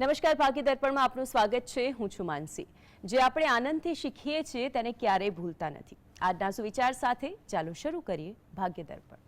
નમસ્કાર, ભાગ્ય દર્પણમાં આપનું સ્વાગત છે. હું છું માનસી. જે આપણે આનંદથી શીખીએ છીએ તેને ક્યારેય ભૂલતા નથી. આજના સુવિચાર સાથે ચાલો શરૂ કરીએ ભાગ્ય દર્પણ.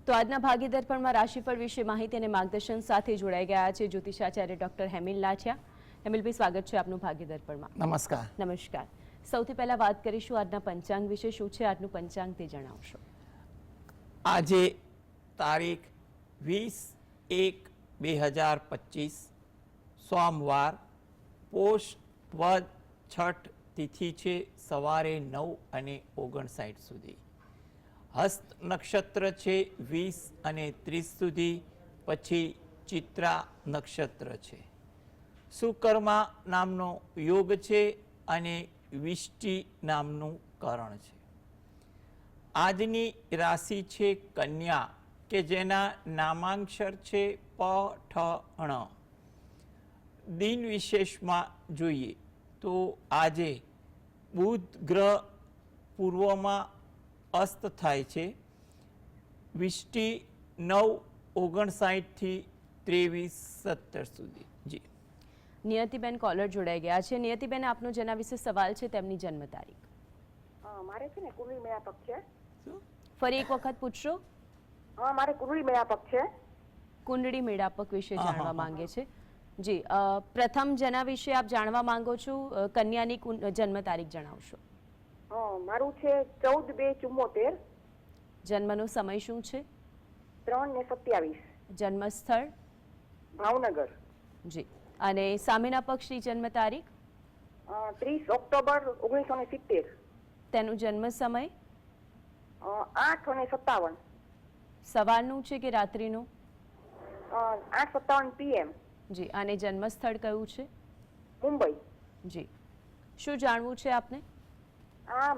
તો આજના ભાગ્ય દર્પણમાં રાશિફળ વિશે માહિતી અને માર્ગદર્શન સાથે જોડાઈ ગયા છે જ્યોતિષાચાર્ય ડોક્ટર હેમિલ લાઠિયા. હેમિલભાઈ, સ્વાગત છે આપનું ભાગ્ય દર્પણમાં. નમસ્કાર. નમસ્કાર. સૌથી પહેલા વાત કરીશું આજના પંચાંગ વિશે. શું છે આજનું પંચાંગ તે જણાવશો? આજે તારીખ 20/1/2025 સોમવાર, પોષ વદ છઠ તિથિ છે સવારે 9:59 સુધી. હસ્ત નક્ષત્ર છે 20 અને 30 સુધી, પછી ચિત્રા નક્ષત્ર છે. સુકર્મા નામનો યોગ છે અને વિષ્ટિ નામનું કરણ છે. આજની રાશિ છે કન્યા, કે જેના નામાંક્ષર છે પ ઠ ણ. દિન વિશેષમાં જોઈએ તો આજે બુધ ગ્રહ પૂર્વમાં અસ્ત થાય છે. વિષ્ટિ 9:59 થી 23:17 સુધી. જી નિયતિબેન કોલર જોડાઈ ગયા છે. નિયતિબેન, આપનો જેના વિશે સવાલ છે તેમની જન્મ તારીખ. મારે છે ને કુંડળી મેળાપક છે. ફરી એક વખત પૂછશો? હા, મારે કુંડળી મેળાપક છે. કુંડળી મેળાપક વિશે જાણવા માંગે છે. જી, પ્રથમ જેના વિશે આપ જાણવા માંગો છો કન્યાની જન્મ તારીખ જણાવશો? મારું છે 14/2/74. જન્મનો સમય શું છે? 3:27. જન્મ સ્થળ? ભાવનગર. જી. અને સામેના પક્ષની જન્મ તારીખ? 30 ઓક્ટોબર 1970. તેનું જન્મ સમય? 8:57. સવારનું છે કે રાત્રિનું? 8:57 PM. જી. અને જન્મ સ્થળ કયું છે? મુંબઈ. જી. શું જાણવું છે આપને? આ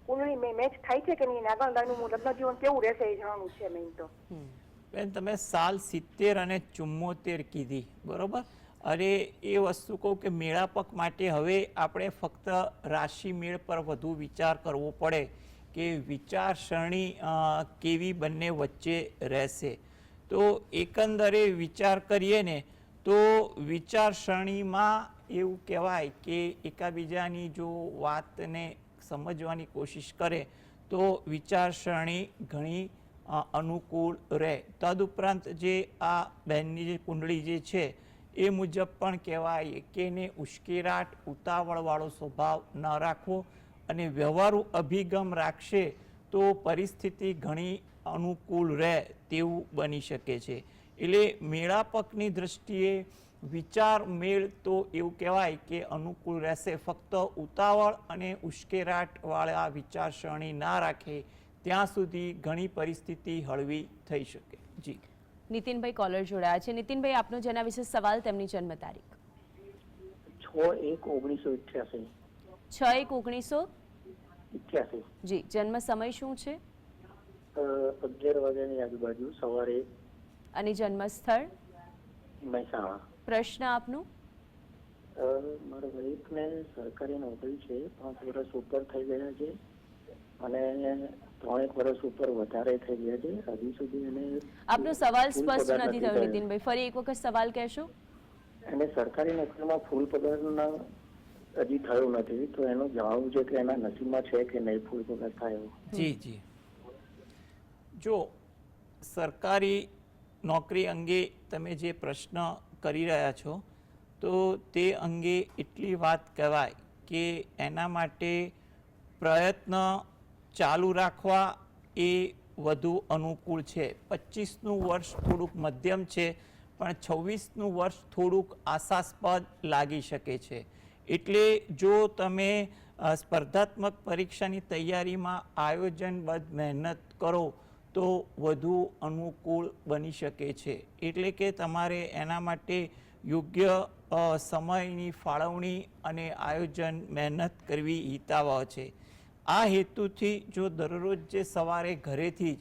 કુંડળી મેચ થાય છે કે નહીં, આગળનું લગ્ન જીવન કેવું રહેશે એ જાણવું છે મેં તો. બેન, તમે સાલ 70 અને 74 કીધી, બરોબર? અરે એ વસ્તુ કહું કે મેળાપક માટે હવે આપણે ફક્ત રાશિ મેળ પર વધુ વિચાર કરવો પડે કે વિચારસરણી કેવી બંને વચ્ચે રહેશે. તો એકંદરે વિચાર કરીએ ને તો વિચારસરણીમાં એવું કહેવાય કે એકાબીજાની જો વાતને સમજવાની કોશિશ કરે તો વિચારસરણી ઘણી અનુકૂળ રહે. તદુપરાંત જે આ બહેનની જે કુંડળી જે છે એ મુજબ પણ કહેવાય કે એને ઉશ્કેરાટ, ઉતાવળવાળો સ્વભાવ ન રાખવો અને વ્યવહારુ અભિગમ રાખશે તો પરિસ્થિતિ ઘણી અનુકૂળ રહે તેવું બની શકે છે. એટલે મેળાપકની દ્રષ્ટિએ વિચાર મેળ તો એવું કહેવાય કે અનુકૂળ રહેશે. ફક્ત ઉતાવળ અને ઉશ્કેરાટવાળા વિચારસરણી ના રાખે ત્યાં સુધી ઘણી પરિસ્થિતિ હળવી થઈ શકે. જી. નીતિનભાઈ કોલર જોડાયા છે. નીતિનભાઈ, આપનો જેના વિશે સવાલ તેમની જન્મ તારીખ? 6/1/1988. 6/1/1988. જી. જન્મ સમય શું છે? 11 વાગ્યાની આજુબાજુ સવારે. અને જન્મ સ્થળ? મહેસાણા. પ્રશ્ન આપનો? મારા વાઈફને સરકારી નોકરી છે, 5 વર્ષ ઉપર થઈ ગયા છે અને 3 વર્ષ ઉપર વધારે થઈ ગયા છે. હજી સુધી એને આપનો સવાલ સ્પષ્ટ નથી થયો નીતિનભાઈ, ફરી એક વખત સવાલ કહેશો? એને સરકારી નોકરીમાં ફૂલ પગાર હજી થયો નથી, તો એનું જાણવું છે કે એના નસીબમાં છે કે નહીં ફૂલ પગાર થાય. જી જી. જો સરકારી નોકરી અંગે તમે જે પ્રશ્ન કરી રહ્યા છો તો તે અંગે એટલી વાત કહેવાય કે એના માટે પ્રયત્ન ચાલુ રાખવા એ વધુ અનુકૂળ છે. 25નું વર્ષ થોડુંક મધ્યમ છે, પણ 26નું વર્ષ થોડુંક આશાસ્પદ લાગી શકે છે. એટલે જો તમે સ્પર્ધાત્મક પરીક્ષાની તૈયારીમાં આયોજનબદ્ધ મહેનત કરો તો વધુ અનુકૂળ બની શકે છે. એટલે કે તમારે એના માટે યોગ્ય સમયની ફાળવણી અને આયોજન મહેનત કરવી હિતાવહ છે. આ હેતુથી જો દરરોજ જે સવારે ઘરેથી જ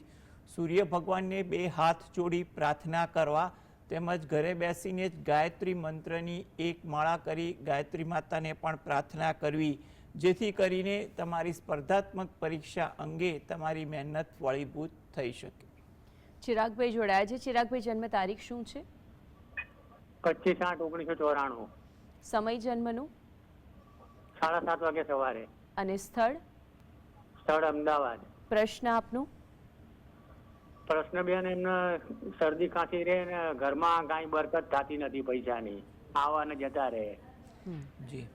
સૂર્ય ભગવાનને 2 હાથ જોડી પ્રાર્થના કરવા તેમજ ઘરે બેસીને જ ગાયત્રી મંત્રની એક માળા કરી ગાયત્રી માતાને પણ પ્રાર્થના કરવી, જેથી કરીને તમારી સ્પર્ધાત્મક પરીક્ષા અંગે તમારી મહેનત ફળીભૂત થઈ શકે. ચિરાગભાઈ જોડાયા છે. ચિરાગભાઈ, જન્મ તારીખ શું છે? 25/8/1994. સમય જન્મનું 7:30 વાગે સવારે. અને સ્થળ? સ્થળ અમદાવાદ. પ્રશ્ન આપનું. પ્રશ્ન બેન, એમને શરદી ખાંસી રહે ને ઘરમાં કાંઈ બરકત થતી નથી, પૈસાની આવા ને જતા રહે. જી,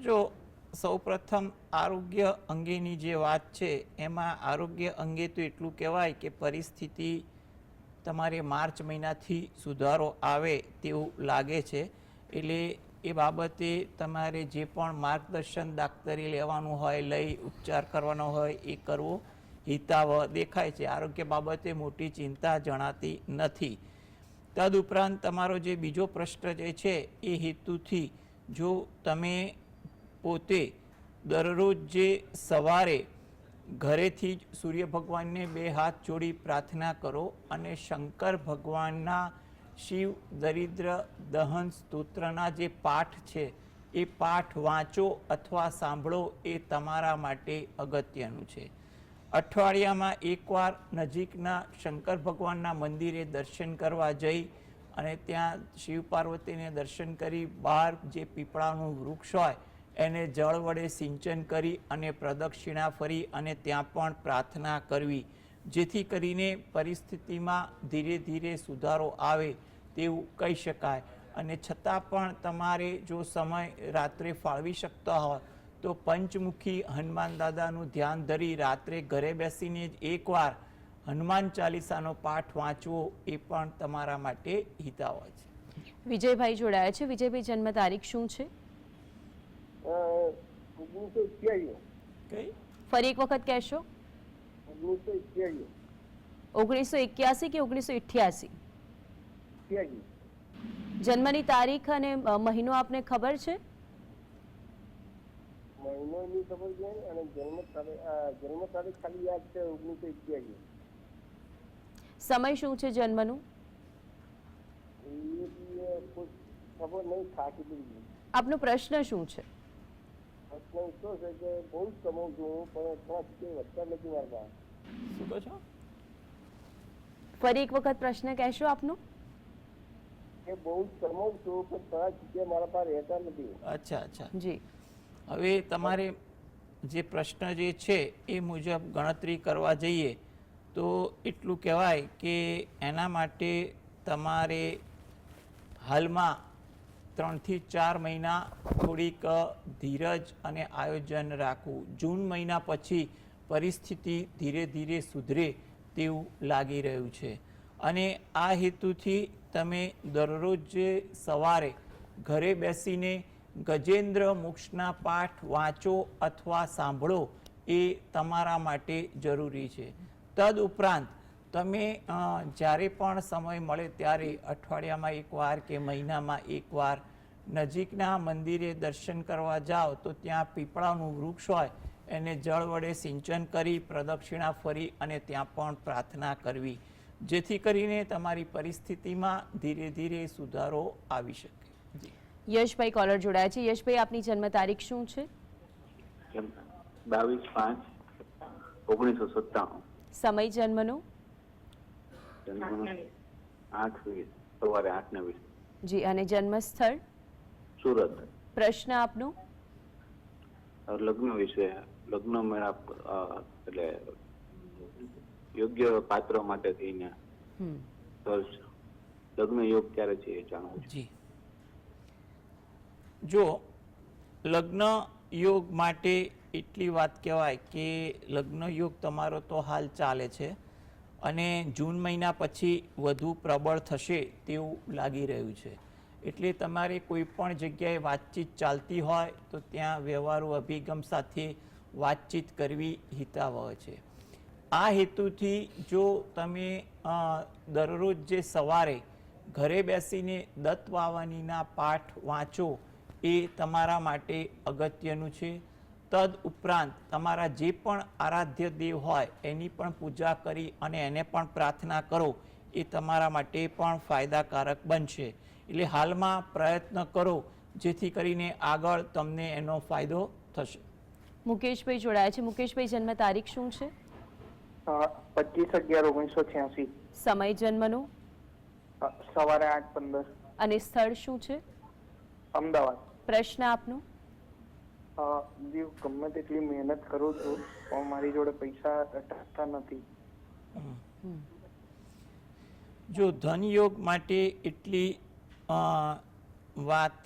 જો સૌપ્રથમ આરોગ્ય અંગેની જે વાત છે એમાં આરોગ્ય અંગે તો એટલું કહેવાય કે પરિસ્થિતિ તમારે માર્ચ મહિનાથી સુધારો આવે તેવું લાગે છે. એટલે એ બાબતે તમારે જે પણ માર્ગદર્શન દાક્તરી લેવાનું હોય, લઈ ઉપચાર કરવાનો હોય એ કરવો હિતાવહ દેખાય છે. આરોગ્ય બાબતે મોટી ચિંતા જણાતી નથી. તદુપરાંત તમારો જે બીજો પ્રશ્ન જે છે એ હેતુથી જો તમે પોતે દરરોજ જે સવારે ઘરેથી જ સૂર્ય ભગવાનને 2 હાથ જોડી પ્રાર્થના કરો અને શંકર ભગવાનના શિવ દરિદ્ર દહન સ્તોત્રના જે પાઠ છે એ પાઠ વાંચો અથવા સાંભળો એ તમારા માટે અગત્યનું છે. અઠવાડિયામાં એકવાર નજીકના શંકર ભગવાનના મંદિરે દર્શન કરવા જઈ અને ત્યાં શિવ પાર્વતીને દર્શન કરી બહાર જે પીપળાનું વૃક્ષ હોય એને જળ વડે સિંચન કરી અને પ્રદક્ષિણા ફરી અને ત્યાં પણ પ્રાર્થના કરવી, જેથી કરીને પરિસ્થિતિમાં ધીરે ધીરે સુધારો આવે તેવું કહી શકાય. અને છતાં પણ તમારે જો સમય રાત્રે ફાળવી શકતા હોય તો પંચમુખી હનુમાન દાદાનું ધ્યાન ધરી રાત્રે ઘરે બેસીને જ એકવાર હનુમાન ચાલીસાનો પાઠ વાંચવો એ પણ તમારા માટે હિતાવહ છે. વિજયભાઈ જોડાયા છે. વિજયભાઈ, જન્મ તારીખ શું છે? 1981. કઈ ફરી એક વખત કહેશો? 1981. 1981 કે 1988? 81. જન્મની તારીખ અને મહિનો આપને ખબર છે? મહિનોની ખબર છે અને જન્મ તારીખ ખાલી યાદ છે 1981. સમય શું છે જન્મનું? એ કોઈ ખબર નહીં, થાકી ગઈ. આપનો પ્રશ્ન શું છે? પ્રશ્ન એટલો છે કે બહુ જ કમાઉં છું પણ ત્રણ સુધી વધતા નથી મારતા. શું કહો છો? ફરી એક વખત પ્રશ્ન કહેશો આપનો? એ બહુ જ કમાઉં છું પણ ત્રણ સુધી મારા પાસે રહેતા નથી. અચ્છા અચ્છા. જી. હવે તમારે જે પ્રશ્ન જે છે એ મુજબ ગણતરી કરવા જઈએ તો એટલું કહેવાય કે એના માટે તમારે હાલમાં 3 થી 4 મહિના થોડીક ધીરજ અને આયોજન રાખવું. જૂન મહિના પછી પરિસ્થિતિ ધીરે ધીરે સુધરે તેવું લાગી રહ્યું છે. અને આ હેતુથી તમે દરરોજ સવારે ઘરે બેસીને ગજેન્દ્ર મોક્ષના પાઠ વાંચો અથવા સાંભળો એ તમારા માટે જરૂરી છે. તદ ઉપરાંત તમે જ્યારે પણ સમય મળે ત્યારે અઠવાડિયામાં એકવાર કે મહિનામાં એકવાર નજીકના મંદિરે દર્શન કરવા જાઓ તો ત્યાં પીપળાનું વૃક્ષ હોય એને જળ વડે સિંચન કરી પ્રદક્ષિણા ફરી અને ત્યાં પણ પ્રાર્થના કરવી, જેથી કરીને તમારી પરિસ્થિતિમાં ધીરે ધીરે સુધારો આવી શકે. યશભાઈ કોલર જોડાયા છે. યશભાઈ, આપની જન્મ તારીખ શું છે? 22/5/1997. સમય જન્મનો? જન્મ 8:20 સવારે 8:20. જી. અને જન્મ સ્થળ? સુરત. પ્રશ્ન આપનો? લગ્ન વિશે, લગ્ન મેળાપ એટલે યોગ્ય પાત્ર માટે થઈને લગ્ન યોગ ક્યારે છે એ જાણવું છે. જી, જો લગ્ન યોગ માટે એટલી વાત કહેવાય કે લગ્ન યોગ તમારો તો હાલ ચાલે છે અને જૂન મહિના પછી વધુ પ્રબળ થશે તેવું લાગી રહ્યું છે. એટલે તમારે કોઈ પણ જગ્યાએ વાતચીત ચાલતી હોય તો ત્યાં વ્યવહારુ અભિગમ સાથે વાતચીત કરવી હિતાવહ છે. આ હેતુથી જો તમે દરરોજ જે સવારે ઘરે બેસીને દત્ત વાવણીના પાઠ વાંચો એ તમારા માટે અગત્યનું છે. તદ ઉપરાંત તમારા જે પણ આરાધ્ય દેવ હોય એની પણ પૂજા કરી અને એને પણ પ્રાર્થના કરો એ તમારા માટે પણ ફાયદાકારક બનશે. એટલે હાલમાં પ્રયત્ન કરો જેથી કરીને આગળ તમને એનો ફાયદો થશે. મુકેશભાઈ જોડાયા છે. મુકેશભાઈ, જન્મ તારીખ શું છે? 25/11/1986. સમય જન્મનો સવારે 8:15. અને સ્થળ શું છે? અમદાવાદ. પ્રશ્ન આપનો. દીવ ગમે તેટલી મહેનત કરું છું પણ મારી જોડે પૈસા ટકતા નથી. જો ધનયોગ માટે એટલી વાત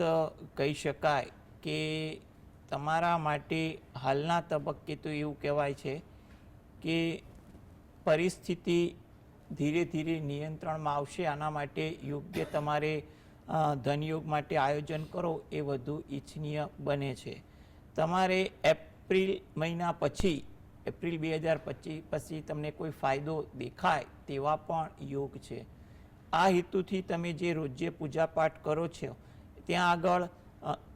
કહી શકાય કે તમારા માટે હાલના તબક્કે તો એવું કહેવાય છે કે પરિસ્થિતિ ધીરે ધીરે નિયંત્રણમાં આવશે. આના માટે યોગ્ય તમારે ધનયોગ માટે આયોજન કરો એ વધુ ઈચ્છનીય બને છે. તમારે એપ્રિલ મહિના પછી, એપ્રિલ 2025 પછી તમને કોઈ ફાયદો દેખાય તેવા પણ યોગ છે. આ હેતુથી તમે જે રોજે પૂજાપાઠ કરો છો ત્યાં આગળ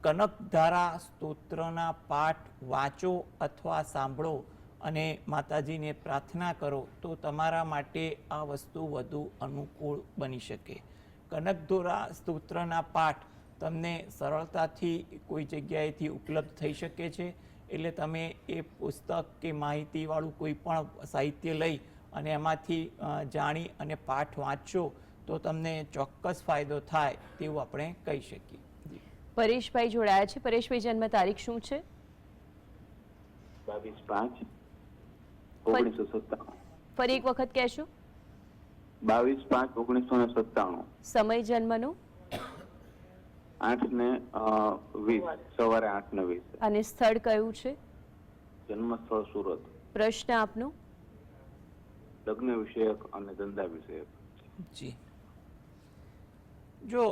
કનકધારા સ્તોત્રના પાઠ વાંચો અથવા સાંભળો અને માતાજીને પ્રાર્થના કરો તો તમારા માટે આ વસ્તુ વધુ અનુકૂળ બની શકે. કનકધારા સ્તોત્રના પાઠ તમને સરળતાથી કોઈ જગ્યાએથી ઉપલબ્ધ થઈ શકે છે. એટલે તમે એ પુસ્તક કે માહિતીવાળું કોઈ પણ સાહિત્ય લઈ અને એમાંથી જાણી અને પાઠ વાંચશો તો તમને ચોક્કસ ફાયદો થાય તેવું આપણે કહી શકીએ. પરેશભાઈ જોડાયા છે. પરેશભાઈ, જન્મ તારીખ શું છે? 22/5/1997. ફરી એક વખત કહેશો? 22/5/1997. સમય જન્મનો 8:20 સવારે 8:20. અને સ્થળ કયું છે? જન્મસ્થળ સુરત. પ્રશ્ન આપનો. લગ્ન વિષયક અને ધંધા વિષયક. જી, જો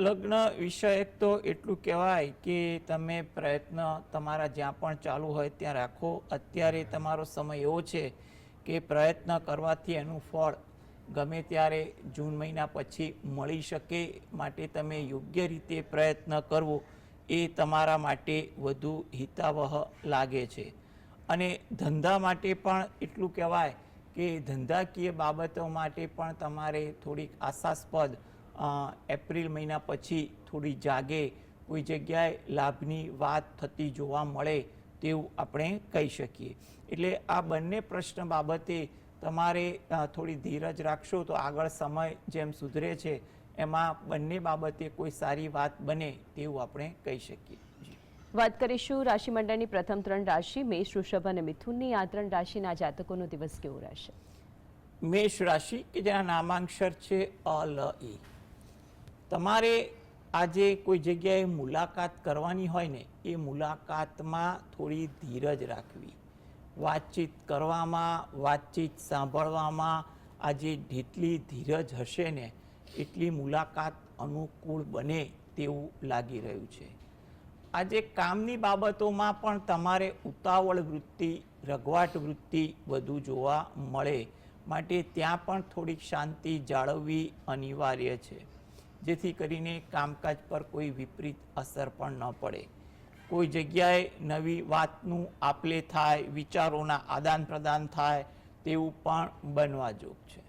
લગ્ન વિષયક તો એટલું કહેવાય કે તમે પ્રયત્ન તમારા જ્યાં પણ ચાલુ હોય ત્યાં રાખો. અત્યારે તમારો સમય એવો છે કે પ્રયત્ન કરવાથી એનું ફળ ગમે ત્યારે જૂન મહિના પછી મળી શકે. માટે તમે યોગ્ય રીતે પ્રયત્ન કરવો એ તમારા માટે વધુ હિતાવહ લાગે છે. અને ધંધા માટે પણ એટલું કહેવાય કે ધંધાકીય બાબતો માટે પણ તમારે થોડીક આશાસ્પદ એપ્રિલ મહિના પછી થોડી જાગે, કોઈ જગ્યાએ લાભની વાત થતી જોવા મળે તેવું આપણે કહી શકીએ. એટલે આ બંને પ્રશ્ન બાબતે તમારે થોડી ધીરજ રાખશો તો આગળ સમય જેમ સુધરે છે એમાં બંને બાબતે કોઈ સારી વાત બને તેવું આપણે કહી શકીએ. વાત કરીશું રાશિમંડળની પ્રથમ 3 રાશિ મેષ, વૃષભ અને મિથુનની. આ 3 રાશિના જાતકોનો દિવસ કેવો રહેશે? મેષ રાશિ કે જેના નામાંક્ષર છે અ, લ, ઈ. તમારે આજે કોઈ જગ્યાએ મુલાકાત કરવાની હોય ને એ મુલાકાતમાં થોડી ધીરજ રાખવી. વાતચીત કરવામાં, વાતચીત સાંભળવામાં આજે જેટલી ધીરજ હશે ને એટલી મુલાકાત અનુકૂળ બને તેવું લાગી રહ્યું છે. આજે કામની બાબતોમાં પણ તમારે ઉતાવળ વૃત્તિ, રઘવાટ વૃત્તિ વધુ જોવા મળે. માટે ત્યાં પણ થોડીક શાંતિ જાળવવી અનિવાર્ય છે જેથી કરીને કામકાજ પર કોઈ વિપરીત અસર પણ ન પડે. કોઈ જગ્યાએ નવી વાતનું આપલે થાય, વિચારોના આદાન પ્રદાન થાય તેવું પણ બનવા જોગ છે.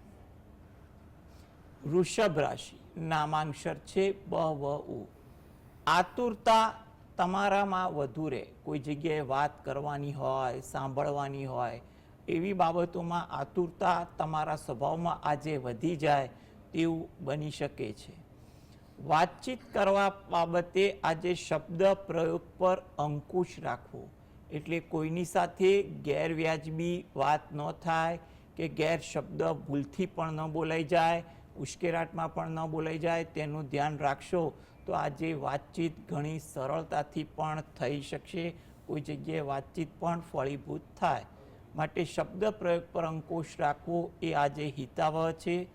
વૃષભ રાશિ નામાંક્ષર છે બ, વ, ઉ. આતુરતા તમારામાં વધુ રહે. કોઈ જગ્યાએ વાત કરવાની હોય, સાંભળવાની હોય એવી બાબતોમાં આતુરતા તમારા સ્વભાવમાં આજે વધી જાય તેવું બની શકે છે. વાતચીત કરવા બાબતે આજે શબ્દ પ્રયોગ પર અંકુશ રાખવો. એટલે કોઈની સાથે ગેરવ્યાજબી વાત ન થાય કે ગેર શબ્દ ભૂલથી પણ ન બોલાઈ જાય, ઉશ્કેરાટમાં પણ ન બોલાઈ જાય તેનું ધ્યાન રાખશો તો આજે વાતચીત ઘણી સરળતાથી પણ થઈ શકશે. કોઈ જગ્યાએ વાતચીત પણ ફળીભૂત થાય. માટે શબ્દ પ્રયોગ પર અંકુશ રાખવો એ આજે હિતાવહ છે.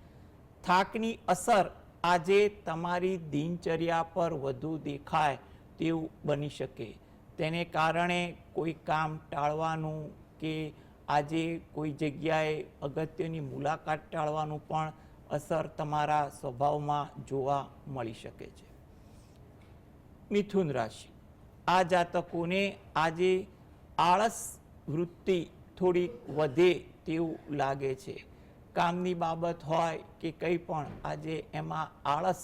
થાકની અસર આજે તમારી દિનચર્યા પર વધુ દેખાય તેવું બની શકે. તેને કારણે કોઈ કામ ટાળવાનું કે આજે કોઈ જગ્યાએ અગત્યની મુલાકાત ટાળવાનું પણ અસર તમારા સ્વભાવમાં જોવા મળી શકે છે. મિથુન રાશિ આ જાતકોને આજે આળસ વૃત્તિ થોડીક વધે તેવું લાગે છે. કામની બાબત હોય કે કંઈ પણ, આજે એમાં આળસ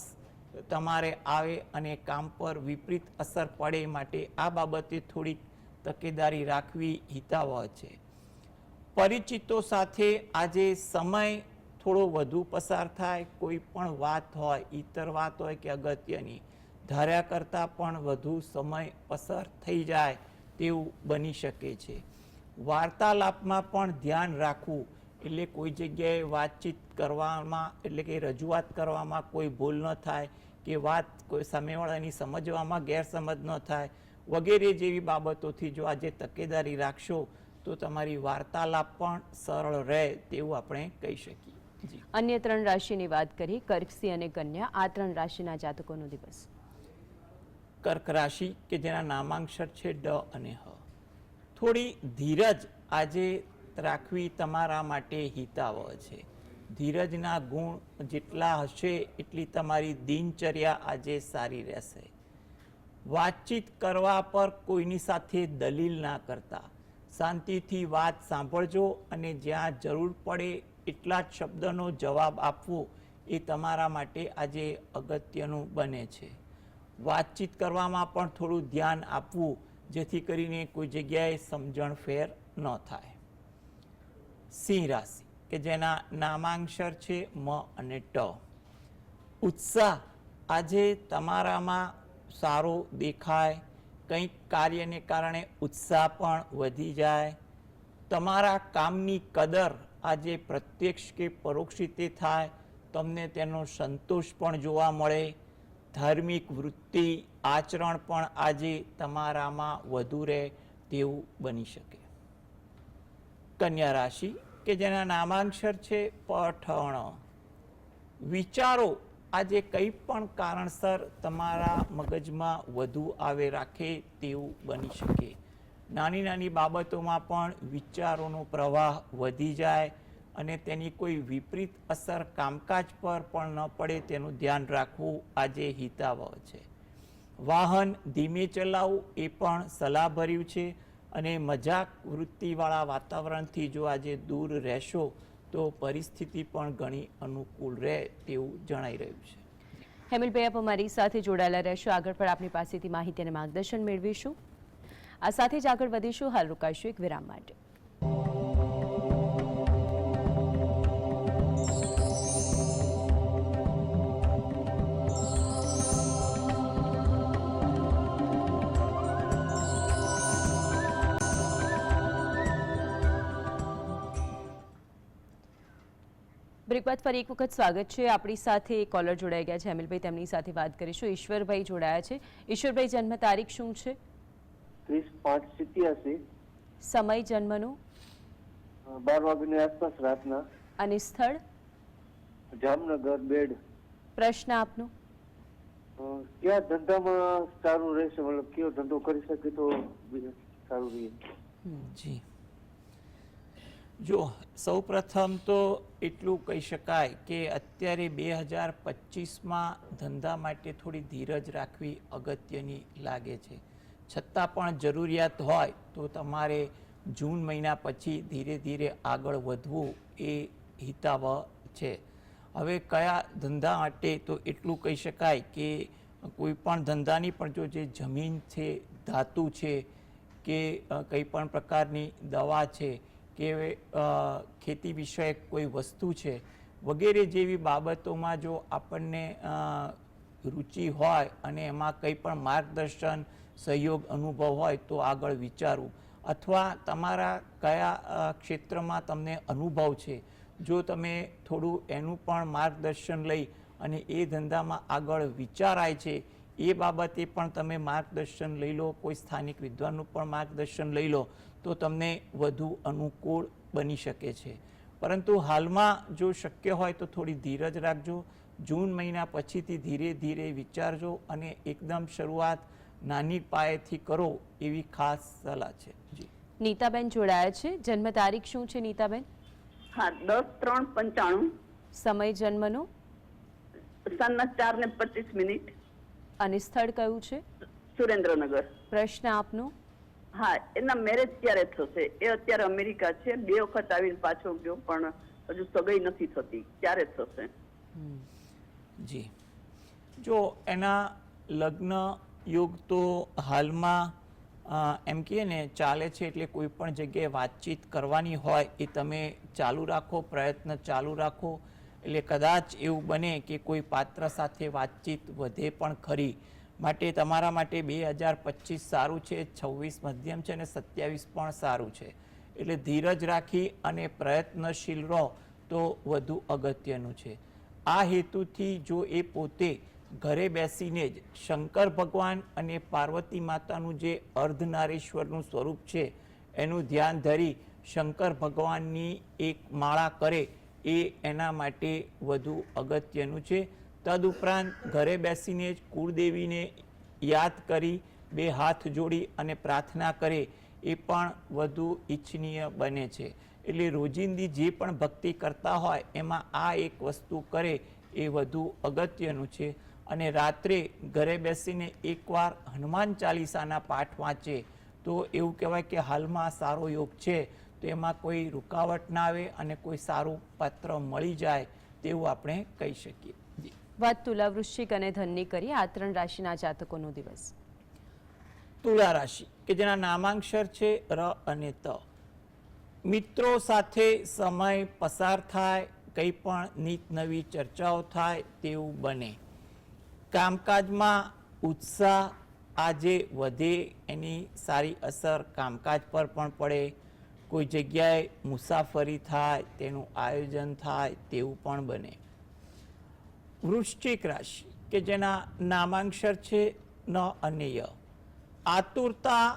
તમારે આવે અને કામ પર વિપરીત અસર પડે, માટે આ બાબતે થોડીક તકેદારી રાખવી હિતાવહ છે. પરિચિતો સાથે આજે સમય થોડો વધુ પસાર થાય. કોઈ પણ વાત હોય, ઇતર વાત હોય કે અગત્યની, ધાર્યા કરતાં પણ વધુ સમય પસાર થઈ જાય તેવું બની શકે છે. વાર્તાલાપમાં પણ ધ્યાન રાખવું, એટલે કોઈ જગ્યાએ વાતચીત કરવામાં, એટલે કે રજૂઆત કરવામાં કોઈ ભૂલ ન થાય કે વાત કોઈ સામેવાળાની સમજવામાં ગેરસમજ ન થાય વગેરે જેવી બાબતોથી જો આજે તકેદારી રાખશો તો તમારી વાર્તાલાપ પણ સરળ રહે તેવું આપણે કહી શકીએ. જી. અન્ય 3 રાશિની વાત કરી, કર્ક, સિંહ અને કન્યા, આ 3 રાશિના જાતકોનો દિવસ. કર્ક રાશિ કે જેના નામાંક્ષર છે ડ અને હ. થોડી ધીરજ આજે રાખવી તમારા માટે હિતાવહ છે. ધીરજના ગુણ જેટલા હશે એટલી તમારી દિનચર્યા આજે સારી રહેશે. વાતચીત કરવા પર કોઈની સાથે દલીલ ના કરતા, શાંતિથી વાત સાંભળજો અને જ્યાં જરૂર પડે એટલા જ શબ્દનો જવાબ આપવો એ તમારા માટે આજે અગત્યનું બને છે. વાતચીત કરવામાં પણ થોડું ધ્યાન આપવું, જેથી કરીને કોઈ જગ્યાએ સમજણ ફેર ન થાય. સિંહ રાશિ કે જેના નામાંક્ષર છે મ અને ટ. ઉત્સાહ આજે તમારામાં સારો દેખાય, કંઈક કાર્યને કારણે ઉત્સાહ પણ વધી જાય. તમારા કામની કદર આજે પ્રત્યક્ષ કે પરોક્ષ રીતે થાય, તમને તેનો સંતોષ પણ જોવા મળે. ધાર્મિક વૃત્તિ, આચરણ પણ આજે તમારામાં વધુ રહે તેવું બની શકે. કન્યા રાશિ કે જેના નામાંક્ષર છે પઠણ. વિચારો આજે કંઈ પણ કારણસર તમારા મગજમાં વધુ આવે રાખે તેવું બની શકે. નાની નાની બાબતોમાં પણ વિચારોનો પ્રવાહ વધી જાય અને તેની કોઈ વિપરીત અસર કામકાજ પર પણ ન પડે તેનું ધ્યાન રાખવું આજે હિતાવહ છે. વાહન ધીમે ચલાવવું એ પણ સલાહભર્યું છે અને મજાક વૃત્તિવાળા વાતાવરણથી જો આજે દૂર રહેશો તો પરિસ્થિતિ પણ ઘણી અનુકૂળ રહે તેવું જણાઈ રહ્યું છે. હેમિલભાઈ, આપ અમારી સાથે જોડાયેલા રહેશો. આગળ પણ આપની પાસેથી માહિતી અને માર્ગદર્શન મેળવીશું. આ સાથે જ આગળ વધીશું. હાલ રોકાઈશું એક વિરામ માટે. બ્રેક બાદ ફરી એક વખત સ્વાગત છે. આપણી સાથે કોલર જોડાઈ ગયા છે હેમિલભાઈ, તેમની સાથે વાત કરીશું. ઈશ્વરભાઈ જોડાયા છે. ઈશ્વરભાઈ, જન્મ તારીખ શું છે? 30/5/87. સમય જન્મનું 12 વાગ્યાની આસપાસ રાતના. અને સ્થળ? જામનગર, બેડ. પ્રશ્ન આપનો. કયા ધંધામાં સારું રહેશે, મતલબ કયો ધંધો કરી શકે તો સારું રહે? જી, જો સૌ પ્રથમ તો એટલું કહી શકાય કે અત્યારે 2025માં ધંધા માટે થોડી ધીરજ રાખવી અગત્યની લાગે છે. છતાં પણ જરૂરિયાત હોય તો તમારે જૂન મહિના પછી ધીરે ધીરે આગળ વધવું એ હિતાવહ છે. હવે કયા ધંધા માટે તો એટલું કહી શકાય કે કોઈ પણ ધંધાની પણ જો જે જમીન છે, ધાતુ છે કે કંઈ પણ પ્રકારની દવા છે કે ખેતી વિષયક કોઈ વસ્તુ છે વગેરે જેવી બાબતોમાં જો આપણને રુચિ હોય અને એમાં કંઈ પણ માર્ગદર્શન, સહયોગ, અનુભવ હોય તો આગળ વિચારવું. અથવા તમારા કયા ક્ષેત્રમાં તમને અનુભવ છે, જો તમે થોડું એનું પણ માર્ગદર્શન લઈ અને એ ધંધામાં આગળ વિચારાય છે એ બાબતે પણ તમે માર્ગદર્શન લઈ લો, કોઈ સ્થાનિક વિદ્વાનનું પણ માર્ગદર્શન લઈ લો તો તમને વધુ અનુકૂળ બની શકે છે. પરંતુ હાલમાં જો શક્ય હોય તો થોડી ધીરજ રાખજો. જૂન મહિના પછીથી ધીરે ધીરે વિચારજો અને એકદમ શરૂઆત નાની પાયેથી કરો એવી ખાસ સલાહ છે. જી. નીતાબેન જોડાયા છે. જન્મ તારીખ શું છે નીતાબેન? હા, 10/3/95. સમય જન્મનો? સાંજના 4:25. અને સ્થળ કયું છે? સુરેન્દ્રનગર. પ્રશ્ન આપનો. હા, એના મેરેજ ક્યારે થશે? એ અત્યારે અમેરિકા છે, 2 વખત આવીને પાછો ગયો પણ હજુ સગાઈ નથી થતી, ક્યારે થશે? જી, જો એના લગ્ન યોગ તો હાલમાં એમ કહીએ ને ચાલે છે, એટલે કોઈ પણ જગ્યાએ વાતચીત કરવાની હોય એ તમે ચાલુ રાખો, પ્રયત્ન ચાલુ રાખો, એટલે કદાચ એવું બને કે કોઈ પાત્ર સાથે વાતચીત વધે પણ ખરી. માટે તમારા માટે 2025 સારું છે, 26 મધ્યમ છે અને 27 પણ સારું છે. એટલે ધીરજ રાખી અને પ્રયત્નશીલ રહો તો વધુ અગત્યનું છે. આ હેતુથી જો એ પોતે ઘરે બેસીને જ શંકર ભગવાન અને પાર્વતી માતાનું જે અર્ધનારીશ્વરનું સ્વરૂપ છે એનું ધ્યાન ધરી શંકર ભગવાનની એક માળા કરે એ એના માટે વધુ અગત્યનું છે. તદુપરાંત ઘરે બેસીને જ કુળદેવીને યાદ કરી 2 હાથ જોડી અને પ્રાર્થના કરે એ પણ વધુ ઈચ્છનીય બને છે. એટલે રોજિંદી જે પણ ભક્તિ કરતા હોય એમાં આ એક વસ્તુ કરે એ વધુ અગત્યનું છે. અને રાત્રે ઘરે બેસીને એકવાર હનુમાન ચાલીસાના પાઠ વાંચે તો એવું કહેવાય કે હાલમાં સારો યોગ છે, તો એમાં કોઈ રૂકાવટ ના આવે અને કોઈ સારું પાત્ર મળી જાય તેવું આપણે કહી શકીએ. વાત તુલા, વૃશ્ચિક અને ધનની કરીએ. આ 3 રાશિના જાતકોનો દિવસ. તુલા રાશિ કે જેના નામાંક્ષર છે ર અને ત. મિત્રો સાથે સમય પસાર થાય, કંઈ પણ નીત નવી ચર્ચાઓ થાય તેવું બને. કામકાજમાં ઉત્સાહ આજે વધે, એની સારી અસર કામકાજ પર પણ પડે. કોઈ જગ્યાએ મુસાફરી થાય, તેનું આયોજન થાય તેવું પણ બને. વૃશ્ચિક રાશિ કે જેના નામાંક્ષર છે ન અને ય. આતુરતા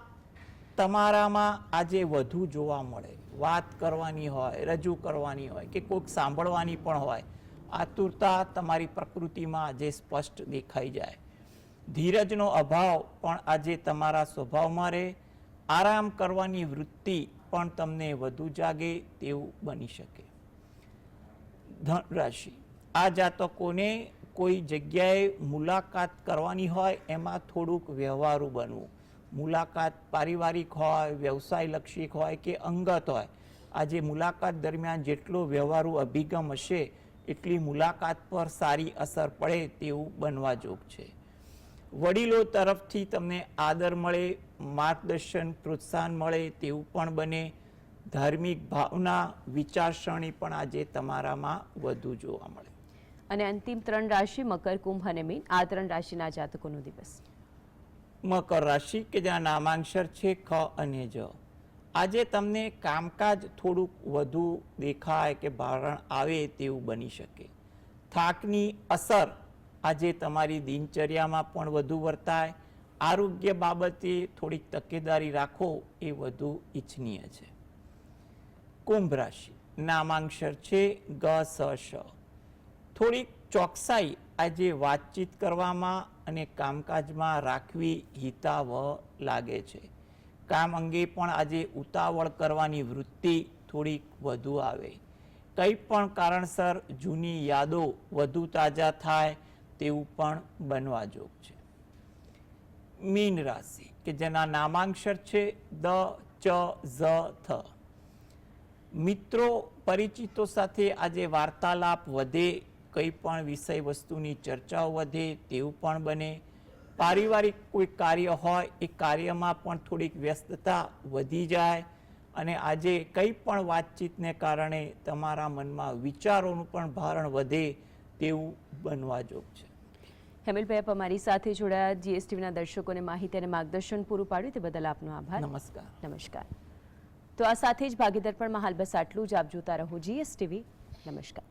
તમારામાં આજે વધુ જોવા મળે. વાત કરવાની હોય, રજૂ કરવાની હોય કે કોઈક સાંભળવાની પણ હોય, આતુરતા તમારી પ્રકૃતિમાં આજે સ્પષ્ટ દેખાઈ જાય. ધીરજનો અભાવ પણ આજે તમારા સ્વભાવમાં રહે. આરામ કરવાની વૃત્તિ પણ તમને વધુ જાગે તેવું બની શકે. ધન રાશિ, આ જાતકોને કોઈ જગ્યાએ મુલાકાત કરવાની હોય એમાં થોડુંક વ્યવહારુ બનવું. મુલાકાત પારિવારિક હોય, વ્યવસાયલક્ષી હોય કે અંગત હોય, આજે મુલાકાત દરમિયાન જેટલો વ્યવહારુ અભિગમ હશે એટલી મુલાકાત પર સારી અસર પડે તેવું બનવા જોગ છે. વડીલો તરફથી તમને આદર મળે, માર્ગદર્શન પ્રોત્સાહન મળે તેવું પણ બને. ધાર્મિક ભાવના વિચારસરણી પણ આજે તમારામાં વધુ જોવા મળે. અને અંતિમ 3 રાશિ મકર, કુંભ અને મીન. આ 3 રાશિના જાતકોનો દિવસ. મકર રાશિ કે જેના નામાંક્ષર છે ખ અને જ. આજે તમને કામકાજ થોડુંક વધુ દેખાય કે ભારણ આવે તેવું બની શકે. થાકની અસર આજે તમારી દિનચર્યામાં પણ વધુ વર્તાય. આરોગ્ય બાબતે થોડીક તકેદારી રાખો એ વધુ ઈચ્છનીય છે. કુંભ રાશિ, નામાંક્ષર છે ગ સ શ. થોડીક ચોકસાઈ આજે વાતચીત કરવામાં અને કામકાજમાં રાખવી હિતાવહ લાગે છે. કામ અંગે પણ આજે ઉતાવળ કરવાની વૃત્તિ થોડીક વધુ આવે. કંઈ પણ કારણસર જૂની યાદો વધુ તાજા થાય તેવું પણ બનવા જોગ છે. મીન રાશિ કે જેના નામાંક્ષર છે દ ચ ઝ થ. મિત્રો પરિચિતો સાથે આજે વાર્તાલાપ વધે, કંઈ પણ વિષય વસ્તુની ચર્ચાઓ વધે તેવું પણ બને. પારિવારિક કોઈ કાર્ય હોય એ કાર્યમાં પણ થોડીક વ્યસ્તતા વધી જાય અને આજે કંઈ પણ વાતચીતને કારણે તમારા મનમાં વિચારોનું પણ ભારણ વધે તેવું બનવા જોગ છે. હેમિલભાઈ, આપ અમારી સાથે જોડાયા, જીએસટીવીના દર્શકોને માહિતી અને માર્ગદર્શન પૂરું પાડ્યું તે બદલ આપનો આભાર. નમસ્કાર. નમસ્કાર. તો આ સાથે જ ભાગીદર્પણમાં હાલ બસ આટલું જ. આપ જોતા રહો જીએસટીવી. નમસ્કાર.